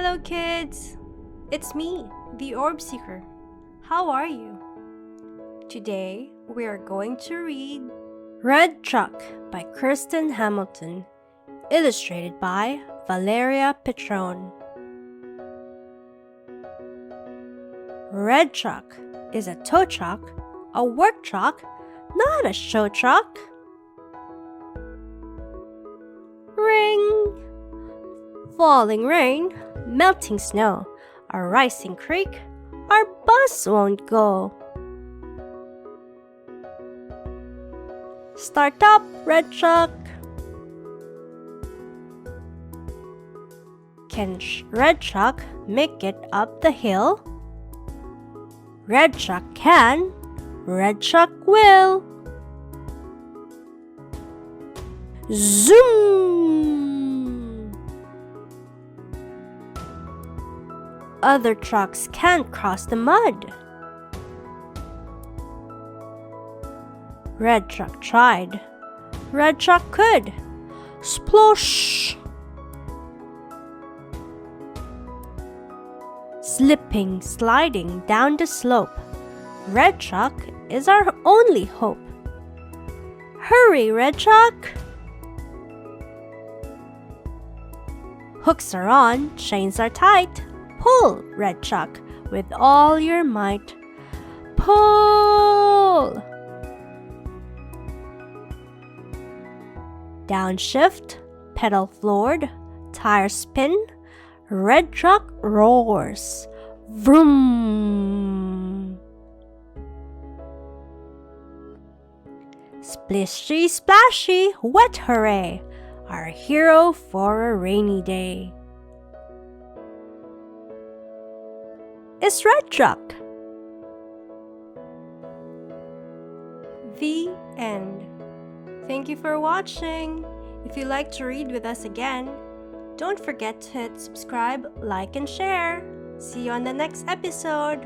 Hello kids! It's me, the Orb Seeker. How are you? Today, we are going to read Red Truck by Kirsten Hamilton, illustrated by Valeria Petrone. Red truck is a tow truck, a work truck, not a show truck. Ring! Falling rain, melting snow, a rising creek, our bus won't go. Start up, red truck! Can red truck make it up the hill? Red truck can, red truck will. Zoom! Other trucks can't cross the mud. Red truck tried. Red truck could. Splosh! Slipping, sliding down the slope. Red truck is our only hope. Hurry, red truck! Hooks are on, chains are tight. Pull, red truck, with all your might. Pull! Downshift, pedal floored, tire spin, red truck roars. Vroom! Splishy splashy, wet hooray! Our hero for a rainy day is red truck. The end. Thank you for watching. If you'd like to read with us again, don't forget to hit subscribe, like, and share. See you on the next episode.